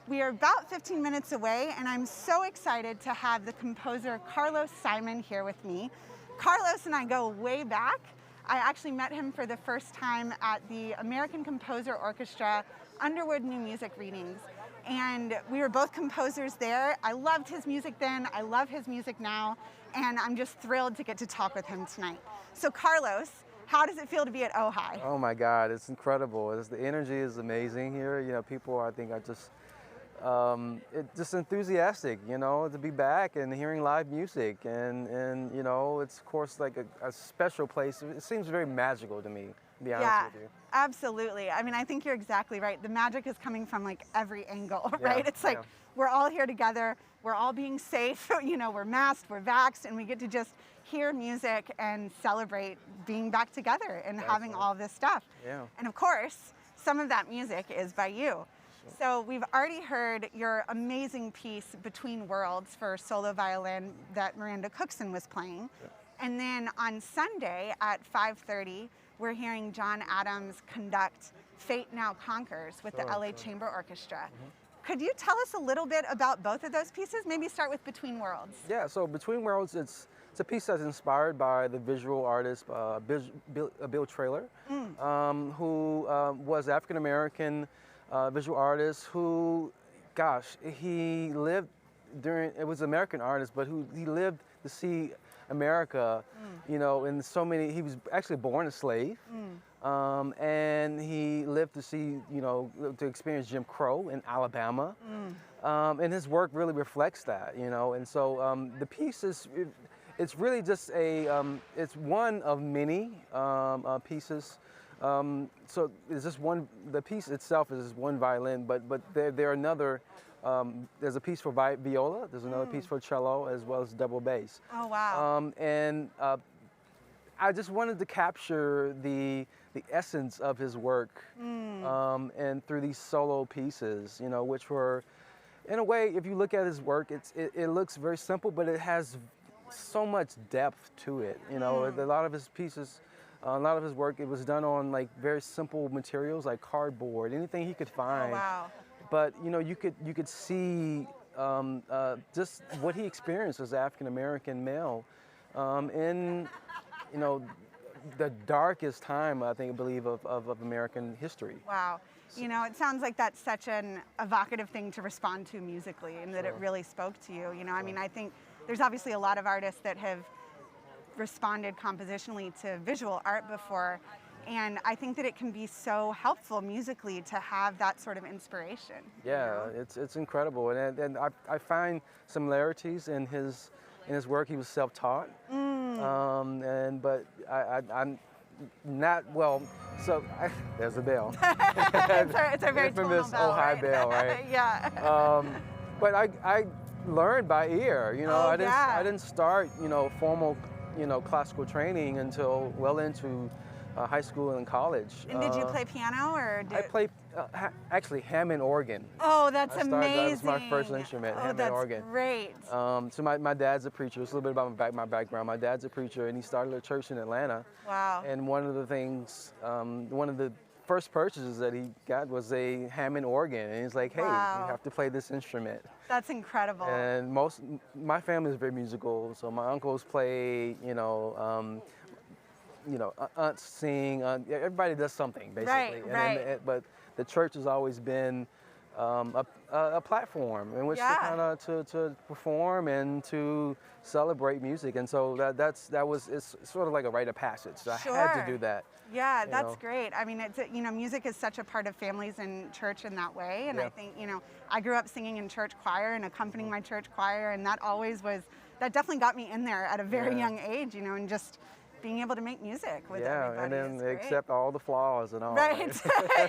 We are about 15 minutes away, and I'm so excited to have the composer Carlos Simon here with me. Carlos and I go way back. I actually met him for the first time at the American Composer Orchestra Underwood New Music readings. And we were both composers there. I loved his music then, I love his music now, and I'm just thrilled to get to talk with him tonight. So Carlos, how does it feel to be at Ojai? Oh my God, it's incredible. The energy is amazing here. You know, people I think are just enthusiastic, you know, to be back and hearing live music. And you know, it's of course like a special place. It seems very magical to me, to be honest with you. Absolutely. I mean, I think you're exactly right. The magic is coming from like every angle, right? It's like we're all here together, we're all being safe, you know, we're masked, we're vaxxed, and we get to just hear music and celebrate being back together and having all this stuff. Yeah. And of course, some of that music is by you. So we've already heard your amazing piece, Between Worlds, for solo violin that Miranda Cookson was playing. Yeah. And then on Sunday at 5:30, we're hearing John Adams conduct Fate Now Conquers with the LA Chamber Orchestra. Could you tell us a little bit about both of those pieces? Maybe start with Between Worlds. Yeah, so Between Worlds, it's a piece that's inspired by the visual artist Bill Traylor, who was African-American visual artist who, gosh, he lived during, it was an American artist, but he lived to see America, you know, in so many, he was actually born a slave, and he lived to see, you know, to experience Jim Crow in Alabama, and his work really reflects that, you know, and so the piece is, it's really just it's one of many pieces. So it's just one, the piece itself is just one violin, but there are another, there's a piece for viola, there's another piece for cello, as well as double bass. Oh, wow. And I just wanted to capture the essence of his work, and through these solo pieces, you know, which were, in a way, if you look at his work, it looks very simple, but it has so much depth to it. You know, a lot of his pieces, a lot of his work, it was done on like very simple materials like cardboard, anything he could find. Oh, wow. But you know, you could see just what he experienced as an African-American male in, you know, the darkest time, I believe, of American history. Wow. You know, it sounds like that's such an evocative thing to respond to musically, and that it really spoke to you. You know, I mean, I think there's obviously a lot of artists that have responded compositionally to visual art before, and I think that it can be so helpful musically to have that sort of inspiration. Yeah, you know? It's incredible, and I find similarities in his work. He was self-taught, but I'm not, well, so there's a bell. it's a very tonal infamous bell, Ojai right? bell, right? Yeah. But I learned by ear, you know. Oh, I didn't start, you know, formal, you know, classical training until well into high school and college. And did you play piano or? I played actually Hammond organ. Oh, that's amazing. That was my first instrument, Hammond organ. Great. So my dad's a preacher. It's a little bit about my background. My dad's a preacher, and he started a church in Atlanta. Wow. And one of the things, one of the first purchases that he got was a Hammond organ, and he's like, hey, you have to play this instrument. That's incredible. And my family is very musical, so my uncles play, you know, aunts sing, everybody does something, basically. Right. But the church has always been a platform in which to perform and to celebrate music, and so it's sort of like a rite of passage. So I had to do that. Yeah, that's great. I mean, it's, you know, music is such a part of families and church in that way, and I think, you know, I grew up singing in church choir and accompanying my church choir, and that definitely got me in there at a very young age, you know, and just being able to make music with everybody. And then accept all the flaws and all. Right,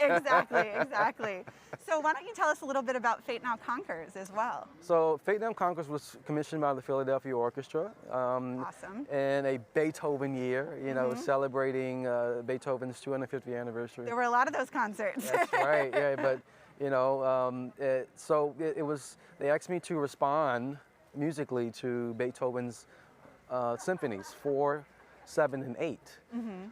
exactly. So why don't you tell us a little bit about Fate Now Conquers as well? So Fate Now Conquers was commissioned by the Philadelphia Orchestra. Awesome. In a Beethoven year, you know, celebrating Beethoven's 250th anniversary. There were a lot of those concerts. That's right, yeah, but you know, they asked me to respond musically to Beethoven's symphonies, 4, 7, and 8.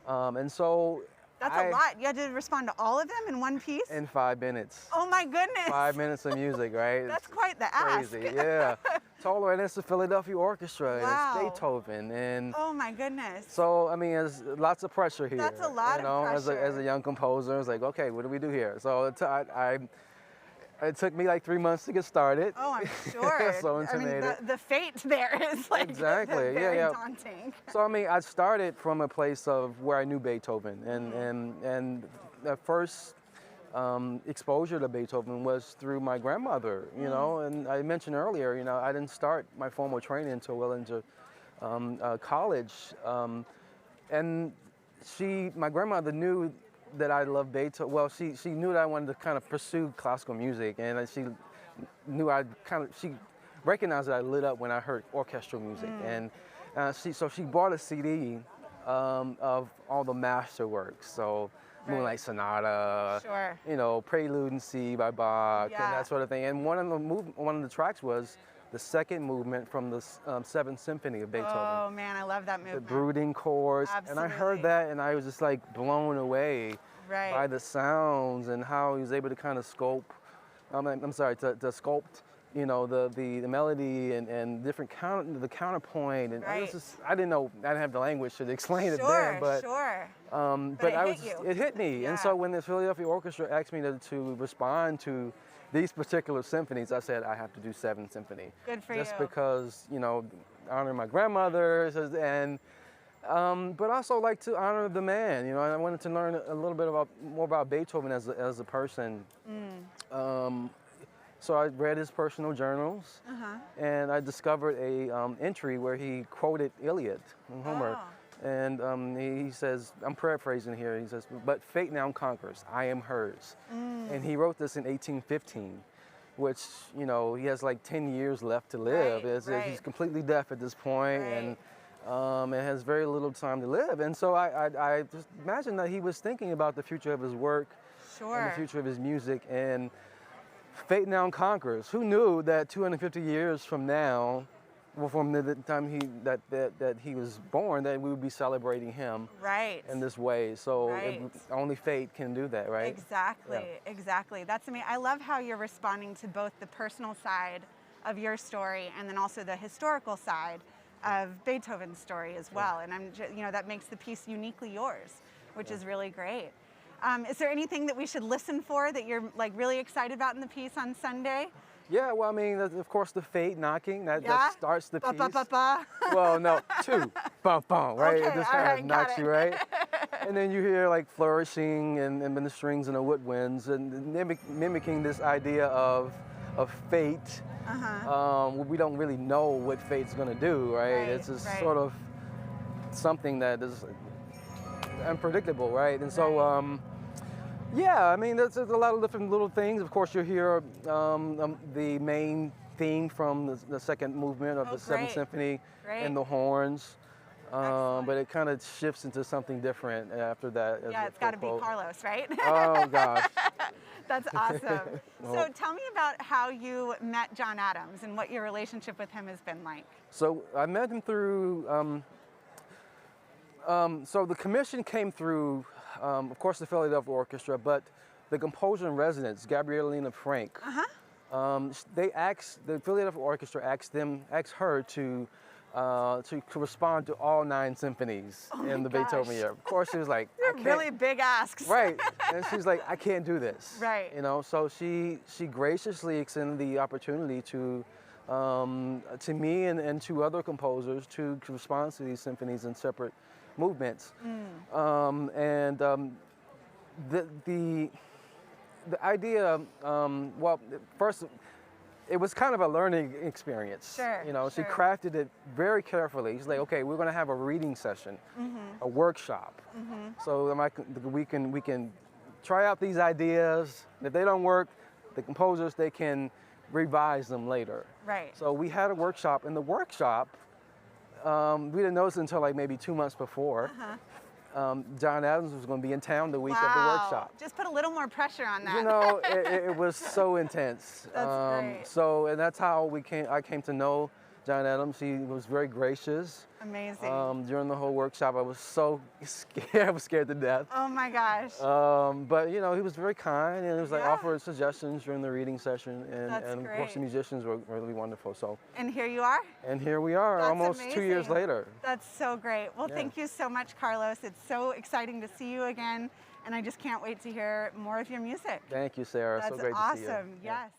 And so That's a lot. You had to respond to all of them in one piece? In 5 minutes. Oh my goodness. 5 minutes of music, right? That's quite the ask. Crazy, yeah. Totally, and it's the Philadelphia Orchestra, Wow. and it's Beethoven, and Oh my goodness. so I mean, there's lots of pressure here. That's a lot you know, of pressure. As a young composer, it's like, okay, what do we do here? So it took me like 3 months to get started. Oh, I'm sure. So intimidated. I mean, the fate there is like Exactly, very yeah. daunting. So I mean, I started from a place of where I knew Beethoven, and the first exposure to Beethoven was through my grandmother, you know. And I mentioned earlier, you know, I didn't start my formal training until well into college, and my grandmother knew that I loved Beethoven. Well, she knew that I wanted to kind of pursue classical music, and she knew she recognized that I lit up when I heard orchestral music, and so she bought a CD of all the masterworks. So Moonlight Sonata, Sure. you know, Prelude in C by Bach, Yeah. and that sort of thing. And one of the tracks was the second movement from the 7th Symphony of Beethoven. Oh man, I love that The movement. brooding chords, and I heard Absolutely. that, and I was just like blown away Right. by the sounds and how he was able to kind of sculpt. To sculpt, you know, the melody and different the counterpoint, and Right. I didn't know, I didn't have the language to explain it Sure, then, but sure. but it it hit me, Yeah. and so when the Philadelphia Orchestra asked me to respond to these particular symphonies, I said I have to do 7th Symphony. Good for Just you. because, you know, honor my grandmother, and but also like to honor the man. You know, I wanted to learn a little bit more about Beethoven as a person. So I read his personal journals, and I discovered a entry where he quoted Iliad and Homer. Oh. And he says, I'm paraphrasing here, he says, but fate now conquers, I am hers. And he wrote this in 1815, which, you know, he has like 10 years left to live. Right. He's completely deaf at this point, Right. and has very little time to live. And so I just imagine that he was thinking about the future of his work and Sure. the future of his music, and fate now conquers. Who knew that 250 years from now, well, from the time that he was born, that we would be celebrating him Right. in this way. So Right. only fate can do that, right? Exactly, Yeah. exactly. That's amazing. I love how you're responding to both the personal side of your story and then also the historical side of Beethoven's story as well. And you know, that makes the piece uniquely yours, which is really great. Is there anything that we should listen for that you're like really excited about in the piece on Sunday? Yeah, well, I mean, of course, the fate knocking, that starts the Ba, piece. ba, ba, ba. Well, no, 2, bum, bum, right? Okay, It just all kind right, of got knocks it. you, right? And then you hear like flourishing and then the strings and the woodwinds, and mimicking this idea of fate. We don't really know what fate's gonna do, right? Right, It's just right. sort of something that is unpredictable, right? And so, yeah, I mean, there's a lot of different little things. Of course, you'll hear the main theme from the second movement of Oh, the 7th great. Symphony Great. and the horns. Excellent. But it kind of shifts into something different after that. as Yeah, a it's got to be full quote. Carlos, right? Oh, gosh. That's awesome. So Well- tell me about how you met John Adams and what your relationship with him has been like. So I met him through, so the commission came through, of course, the Philadelphia Orchestra, but the composer in residence, Gabrielina Frank, the Philadelphia Orchestra asked her to respond to all 9 symphonies in the Beethoven gosh. year. Of course, she was like, I They're can't. really big asks. Right, and she's like, I can't do this. Right. You know, so she graciously extended the opportunity to me and to other composers to respond to these symphonies in separate movements. The idea, well, first, it was kind of a learning experience. Sure, You know, sure. she crafted it very carefully. She's like, okay, we're going to have a reading session, a workshop. So we can try out these ideas. If they don't work, the composers, they can revise them later. Right. So we had a workshop. In the workshop, we didn't know this until like maybe 2 months before. John Adams was going to be in town the week of the workshop. Just put a little more pressure on that. You know, it was so intense. That's great. So, and that's how I came to know John Adams. He was very gracious. Amazing. During the whole workshop, I was so scared. I was scared to death. Oh my gosh. But you know, he was very kind, and he was like Yeah. offered suggestions during the reading session, and, That's and of course the great. musicians were really wonderful. So, And here you are? and here we are, That's almost 2 years amazing. later. That's so great. Well, Yeah. thank you so much, Carlos. It's so exciting to see you again, and I just can't wait to hear more of your music. Thank you, Sarah. That's so great awesome. to see you. Yeah. Yes.